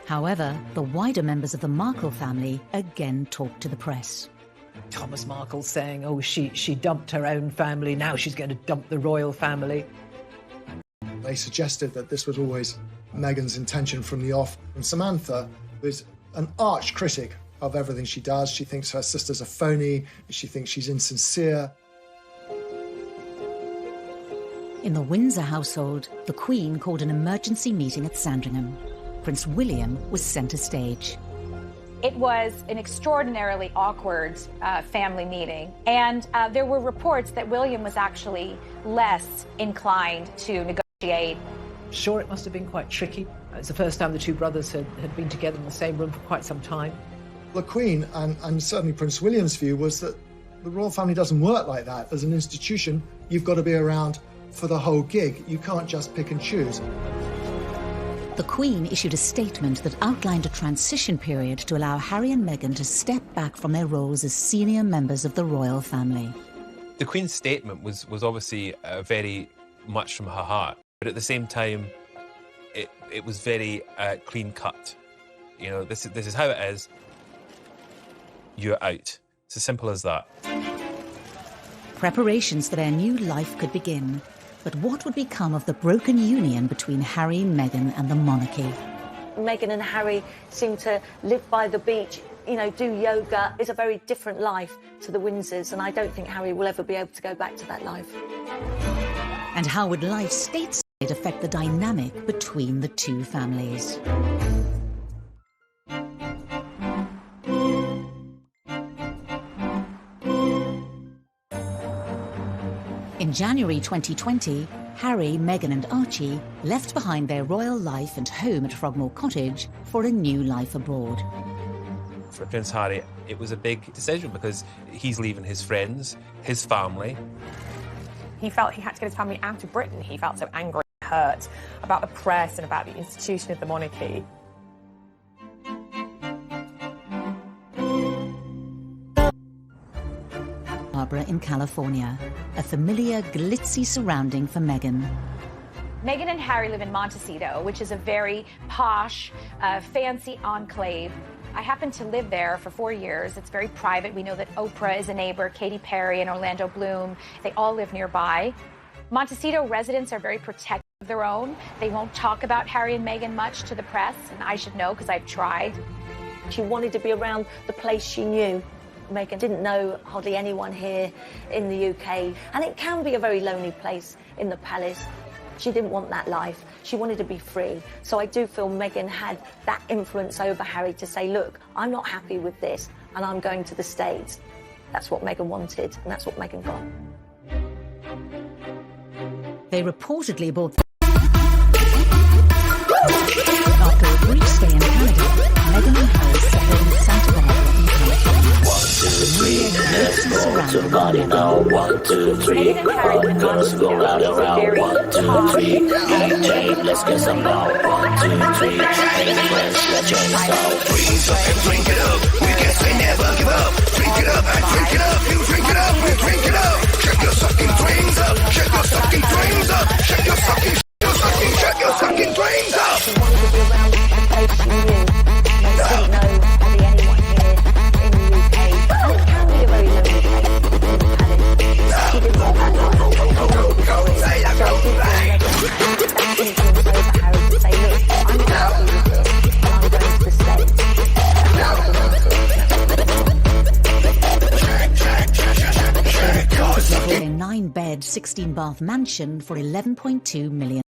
However, the wider members of the Markle family again talked to the press. Thomas Markle saying, oh, she dumped her own family, now she's going to dump the royal family. They suggested that this was always Meghan's intention from the off. And Samantha was an arch critic of everything she does. She thinks her sister's a phony. She thinks she's insincere. In the Windsor household, the Queen called an emergency meeting at Sandringham. Prince William was centre stage. It was an extraordinarily awkward family meeting, and there were reports that William was actually less inclined to negotiate. Sure, it must have been quite tricky. It's the first time the two brothers had been together in the same room for quite some time. The Queen, and certainly Prince William's view, was that the royal family doesn't work like that. As an institution, you've got to be around for the whole gig. You can't just pick and choose. The Queen issued a statement that outlined a transition period to allow Harry and Meghan to step back from their roles as senior members of the royal family. The Queen's statement was obviously very much from her heart, but at the same time, it was very clean cut. You know, this is how it is. You're out. It's as simple as that. Preparations for their new life could begin. But what would become of the broken union between Harry, Meghan and the monarchy? Meghan and Harry seem to live by the beach, you know, do yoga. It's a very different life to the Windsors, and I don't think Harry will ever be able to go back to that life. And how would life stateside affect the dynamic between the two families? In January 2020, Harry, Meghan and Archie left behind their royal life and home at Frogmore Cottage for a new life abroad. For Prince Harry, it was a big decision because he's leaving his friends, his family. He felt he had to get his family out of Britain. He felt so angry and hurt about the press and about the institution of the monarchy. Barbara in California, a familiar glitzy surrounding for Meghan. Meghan and Harry live in Montecito, which is a very posh, fancy enclave. I happened to live there for 4 years. It's very private. We know that Oprah is a neighbor, Katy Perry and Orlando Bloom. They all live nearby. Montecito residents are very protective of their own. They won't talk about Harry and Meghan much to the press, and I should know because I've tried. She wanted to be around the place she knew. Meghan didn't know hardly anyone here in the UK, and it can be a very lonely place in the palace. She didn't want that life. She wanted to be free. So I do feel Meghan had that influence over Harry to say, look, I'm not happy with this, and I'm going to the States. That's what Meghan wanted, and that's what Meghan got. They reportedly bought after a brief stay in Canada, Meghan and Harry settled in Santa Barbara in California. 1, 2, 3, let's go to the party now. 1, 2, 3, girls go round and round. 1, 2, 3, DJ, let's get some now. 1, 2, 3, hey friends, let's join the sound. Drink up and drink it up. We can say never give up. Drink it up and drink it up. You drink it up, we drink it up. Shake your sucking drains up. Shake your sucking drains up. Shake your sucking, shake your sucking drains up. She wanted to be around the place she knew. They didn't know hardly anyone here in the UK. And it can be a very lonely place in the palace. She didn't want that life. She wanted to go in. So I do feel Meghan had that influence over Harry to say, look, I'm not happy with this, and I'm going to the States. a 9-bed, 16-bath mansion for £11.2 million.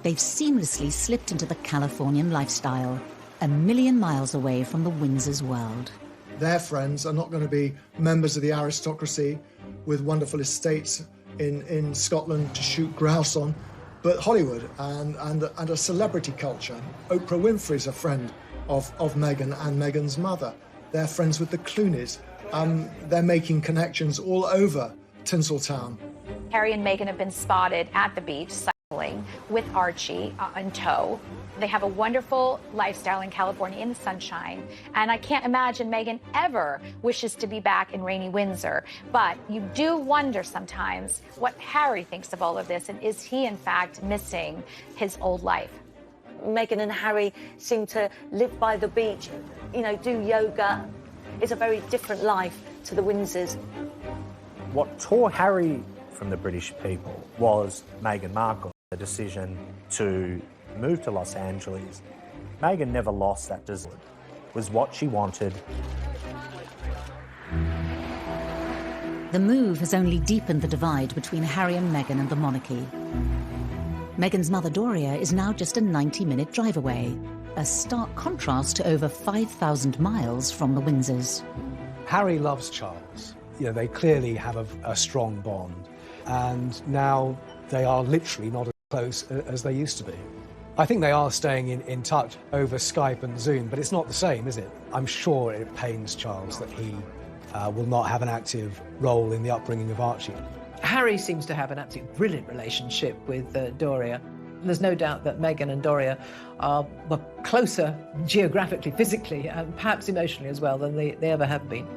They've seamlessly slipped into the Californian lifestyle, a million miles away from the Windsors world. Their friends are not going to be members of the aristocracy with wonderful estates in Scotland to shoot grouse on, but Hollywood and a celebrity culture. Oprah Winfrey's a friend of Meghan and Meghan's mother. They're friends with the Clooneys. They're making connections all over Tinseltown. Harry and Meghan have been spotted at the beach cycling with Archie in tow. They have a wonderful lifestyle in California in the sunshine, and I can't imagine Meghan ever wishes to be back in rainy Windsor. But you do wonder sometimes what Harry thinks of all of this, and is he in fact missing his old life? Meghan and Harry seem to live by the beach, you know, do yoga. It's a very different life to the Windsors. What tore Harry from the British people was Meghan Markle, the decision to move to Los Angeles. Meghan never lost that desire. was what she wanted. The move has only deepened the divide between Harry and Meghan and the monarchy. Meghan's mother Doria is now just a 90-minute drive away, a stark contrast to over 5,000 miles from the Windsors. Harry loves Charles. You know, they clearly have a strong bond, and now they are literally not as close as they used to be. I think they are staying in touch over Skype and Zoom, but it's not the same, is it? I'm sure it pains Charles that he will not have an active role in the upbringing of Archie. Harry seems to have an absolutely brilliant relationship with Doria. There's no doubt that Meghan and Doria are closer geographically, physically, and perhaps emotionally as well than they ever have been.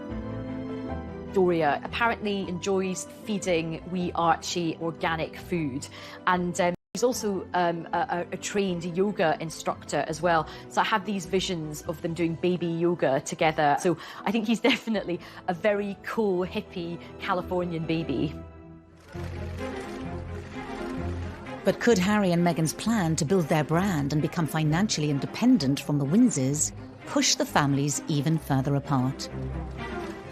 Doria apparently enjoys feeding wee Archie organic food, and she's also a trained yoga instructor as well. So I have these visions of them doing baby yoga together. So I think he's definitely a very cool, hippie Californian baby. But could Harry and Meghan's plan to build their brand and become financially independent from the Windsors push the families even further apart?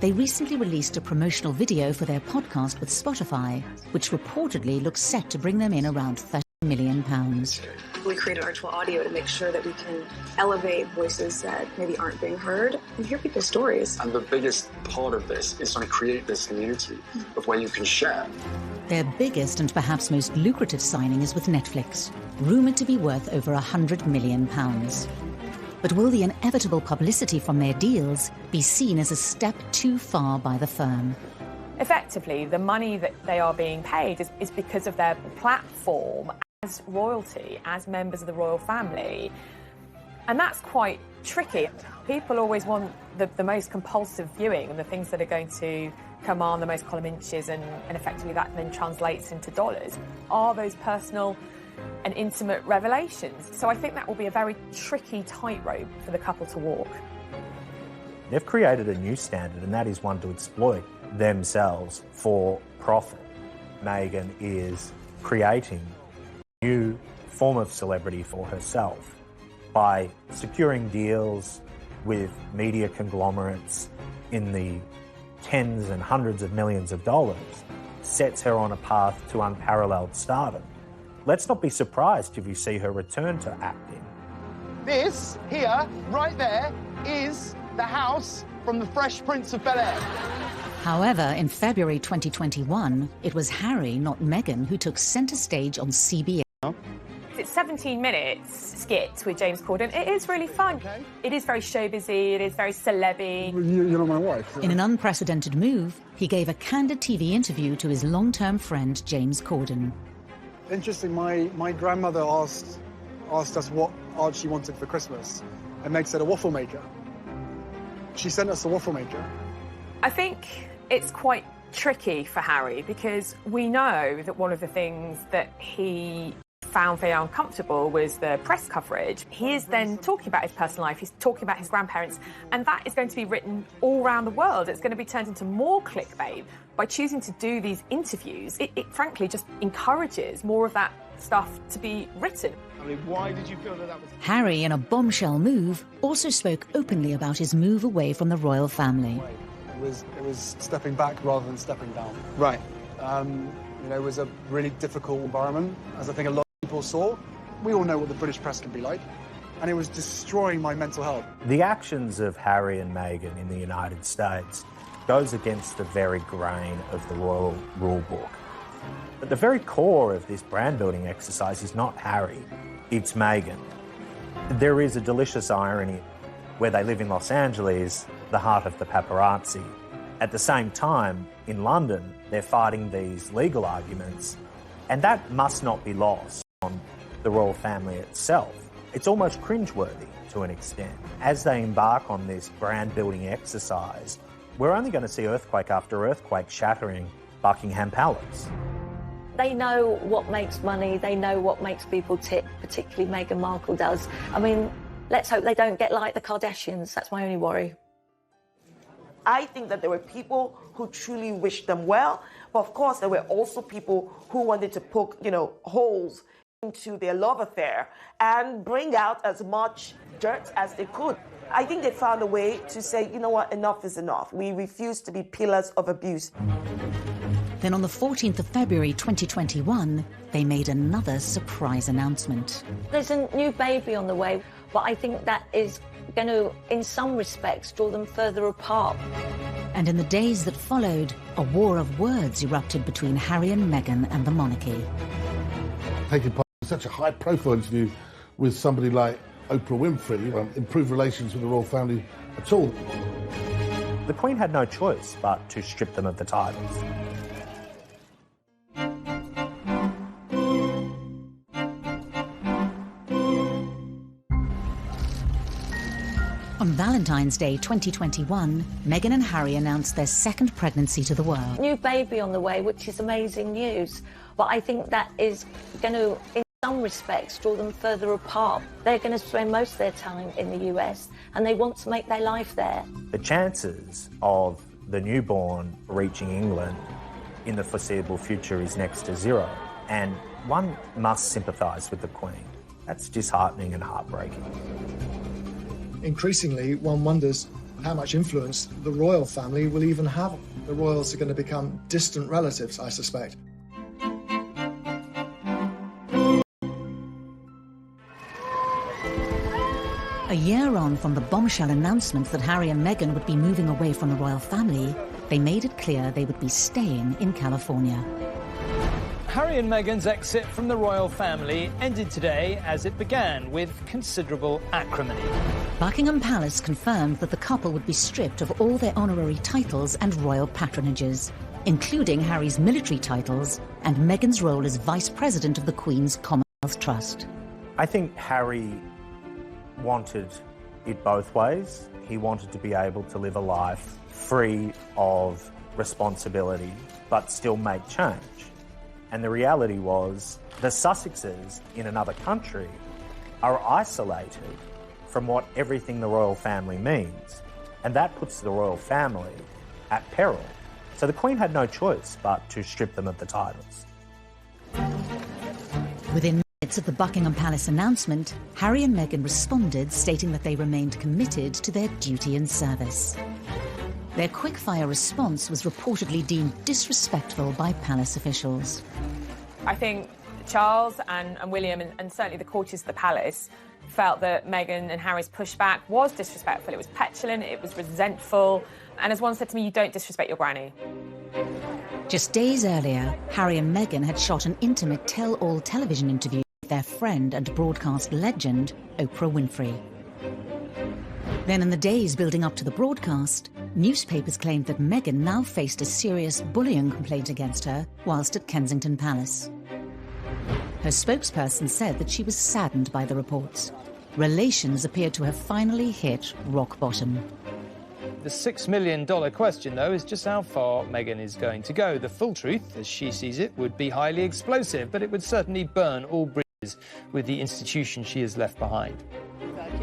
They recently released a promotional video for their podcast with Spotify, which reportedly looks set to bring them in around £30 million. We created virtual audio to make sure that we can elevate voices that maybe aren't being heard and hear people's stories. And the biggest part of this is trying to create this community of where you can share. Their biggest and perhaps most lucrative signing is with Netflix, rumoured to be worth over £100 million. But will the inevitable publicity from their deals be seen as a step too far by the firm? Effectively, the money that they are being paid is because of their platform as royalty, as members of the royal family. And that's quite tricky. People always want the most compulsive viewing and the things that are going to command the most column inches, and effectively that then translates into dollars. Are those personal and intimate revelations? So I think that will be a very tricky tightrope for the couple to walk. They've created a new standard, and that is one to exploit themselves for profit. Meghan is creating a new form of celebrity for herself by securing deals with media conglomerates in the tens and hundreds of millions of dollars, sets her on a path to unparalleled stardom. Let's not be surprised if you see her return to acting. This here, right there, is the house from the Fresh Prince of Bel-Air. However, in February 2021, it was Harry, not Meghan, who took centre stage on CBS. It's 17 minutes skit with James Corden. It is really fun. It is very showbizy, it is very celeb-y. You're not my wife. In an unprecedented move, he gave a candid TV interview to his long-term friend James Corden. Interesting, my grandmother asked us what Archie wanted for Christmas, and Meg said a waffle maker. She sent us a waffle maker. I think it's quite tricky for Harry because we know that one of the things that he found very uncomfortable was the press coverage. He is then talking about his personal life, he's talking about his grandparents, and that is going to be written all around the world. It's going to be turned into more clickbait. By choosing to do these interviews, it frankly just encourages more of that stuff to be written. I mean, why did you feel that was... Harry, in a bombshell move, also spoke openly about his move away from the royal family. It was stepping back rather than stepping down. Right. You know, it was a really difficult environment, as I think a lot of people saw. We all know what the British press can be like, and it was destroying my mental health. The actions of Harry and Meghan in the United States goes against the very grain of the royal rule book. But the very core of this brand-building exercise is not Harry, it's Meghan. There is a delicious irony where they live in Los Angeles, the heart of the paparazzi. At the same time, in London, they're fighting these legal arguments, and that must not be lost on the royal family itself. It's almost cringeworthy to an extent. As they embark on this brand-building exercise, we're only going to see earthquake after earthquake shattering Buckingham Palace. They know what makes money, they know what makes people tick, particularly Meghan Markle does. I mean, let's hope they don't get like the Kardashians, that's my only worry. I think that there were people who truly wished them well, but of course there were also people who wanted to poke, holes into their love affair and bring out as much dirt as they could. I think they found a way to say, you know what, enough is enough. We refuse to be pillars of abuse. Then on the 14th of February 2021, they made another surprise announcement. There's a new baby on the way, but I think that is going to, in some respects, draw them further apart. And in the days that followed, a war of words erupted between Harry and Meghan and the monarchy. Taking part in such a high-profile interview with somebody like Oprah Winfrey, improve relations with the royal family at all. The Queen had no choice but to strip them of the titles. On Valentine's Day 2021, Meghan and Harry announced their second pregnancy to the world. New baby on the way, which is amazing news. But I think that is going to, in some respects, draw them further apart. They're going to spend most of their time in the US and they want to make their life there. The chances of the newborn reaching England in the foreseeable future is next to zero. And one must sympathise with the Queen. That's disheartening and heartbreaking. Increasingly, one wonders how much influence the royal family will even have. The royals are going to become distant relatives, I suspect. A year on from the bombshell announcement that Harry and Meghan would be moving away from the royal family, they made it clear they would be staying in California. Harry and Meghan's exit from the royal family ended today as it began, with considerable acrimony. Buckingham Palace confirmed that the couple would be stripped of all their honorary titles and royal patronages, including Harry's military titles and Meghan's role as Vice President of the Queen's Commonwealth Trust. I think Harry wanted it both ways. He wanted to be able to live a life free of responsibility, but still make change. And the reality was the Sussexes in another country are isolated from what everything the royal family means. And that puts the royal family at peril. So the Queen had no choice but to strip them of the titles. Within minutes of the Buckingham Palace announcement, Harry and Meghan responded, stating that they remained committed to their duty and service. Their quick-fire response was reportedly deemed disrespectful by palace officials. I think Charles and William, and certainly the courtiers of the palace, felt that Meghan and Harry's pushback was disrespectful. It was petulant, it was resentful, and as one said to me, you don't disrespect your granny. Just days earlier, Harry and Meghan had shot an intimate tell-all television interview with their friend and broadcast legend, Oprah Winfrey. Then in the days building up to the broadcast, newspapers claimed that Meghan now faced a serious bullying complaint against her whilst at Kensington Palace. Her spokesperson said that she was saddened by the reports. Relations appeared to have finally hit rock bottom. The $6 million question, though, is just how far Meghan is going to go. The full truth, as she sees it, would be highly explosive, but it would certainly burn all bridges with the institution she has left behind.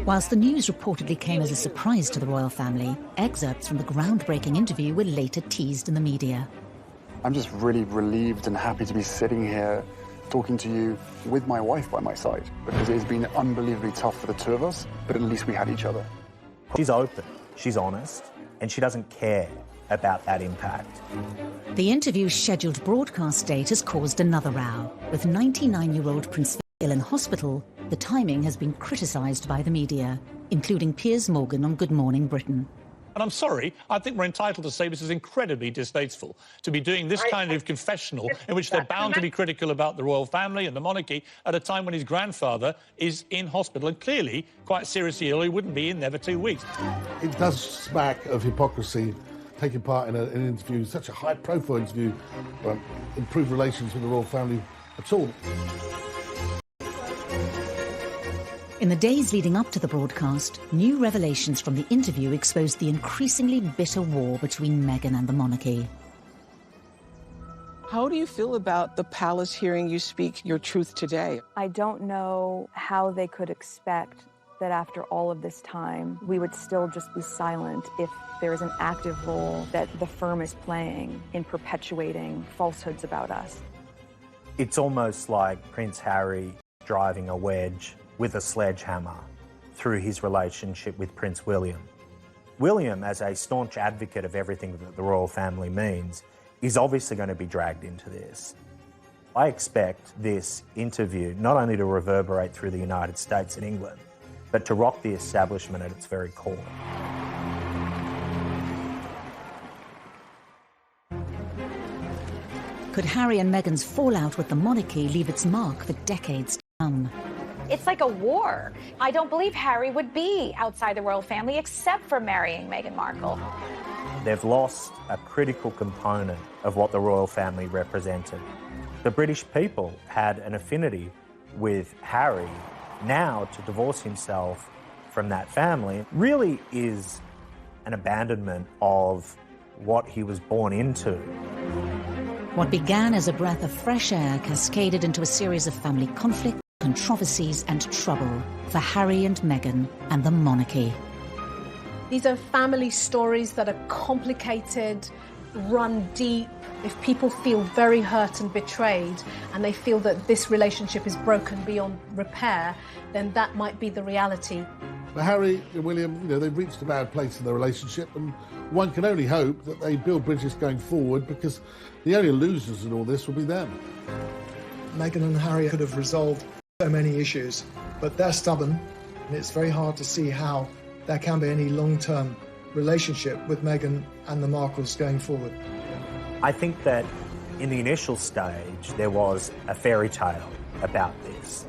Whilst the news reportedly came as a surprise to the royal family, excerpts from the groundbreaking interview were later teased in the media. I'm just really relieved and happy to be sitting here talking to you with my wife by my side, because it has been unbelievably tough for the two of us, but at least we had each other. She's open, she's honest, and she doesn't care about that impact. The interview's scheduled broadcast date has caused another row. With 99-year-old Prince Philip in hospital, the timing has been criticised by the media, including Piers Morgan on Good Morning Britain. And I'm sorry, I think we're entitled to say this is incredibly distasteful, to be doing this kind of confessional in which they're bound to be critical about the royal family and the monarchy at a time when his grandfather is in hospital and clearly quite seriously ill. He wouldn't be in there for 2 weeks. It does smack of hypocrisy, taking part in an interview, such a high-profile interview, improve relations with the royal family at all. In the days leading up to the broadcast, new revelations from the interview exposed the increasingly bitter war between Meghan and the monarchy. How do you feel about the palace hearing you speak your truth today? I don't know how they could expect that after all of this time, we would still just be silent if there is an active role that the firm is playing in perpetuating falsehoods about us. It's almost like Prince Harry driving a wedge with a sledgehammer through his relationship with Prince William. William, as a staunch advocate of everything that the royal family means, is obviously going to be dragged into this. I expect this interview not only to reverberate through the United States and England, but to rock the establishment at its very core. Could Harry and Meghan's fallout with the monarchy leave its mark for decades to come? It's like a war. I don't believe Harry would be outside the royal family except for marrying Meghan Markle. They've lost a critical component of what the royal family represented. The British people had an affinity with Harry. Now, to divorce himself from that family really is an abandonment of what he was born into. What began as a breath of fresh air cascaded into a series of family conflicts, controversies and trouble for Harry and Meghan and the monarchy. These are family stories that are complicated, run deep. If people feel very hurt and betrayed and they feel that this relationship is broken beyond repair, then that might be the reality. But Harry and William, they've reached a bad place in their relationship, and one can only hope that they build bridges going forward, because the only losers in all this will be them. Meghan and Harry could have resolved so many issues, but they're stubborn, and it's very hard to see how there can be any long-term relationship with Meghan and the Markles going forward. I think that in the initial stage, there was a fairy tale about this.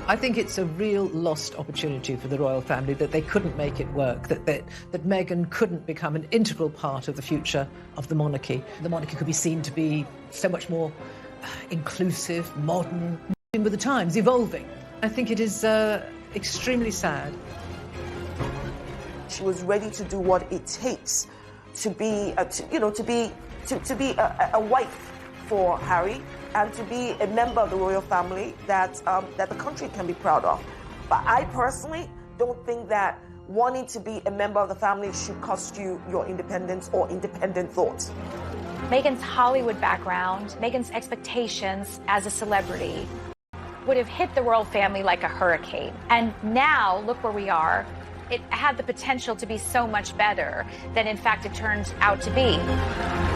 I think it's a real lost opportunity for the royal family that they couldn't make it work, that Meghan couldn't become an integral part of the future of the monarchy. The monarchy could be seen to be so much more inclusive, modern, moving with the times, evolving. I think it is extremely sad. She was ready to do what it takes to be a wife for Harry, and to be a member of the royal family that the country can be proud of. But I personally don't think that wanting to be a member of the family should cost you your independence or independent thoughts. Meghan's Hollywood background, Meghan's expectations as a celebrity would have hit the royal family like a hurricane. And now, look where we are. It had the potential to be so much better than, in fact, it turned out to be.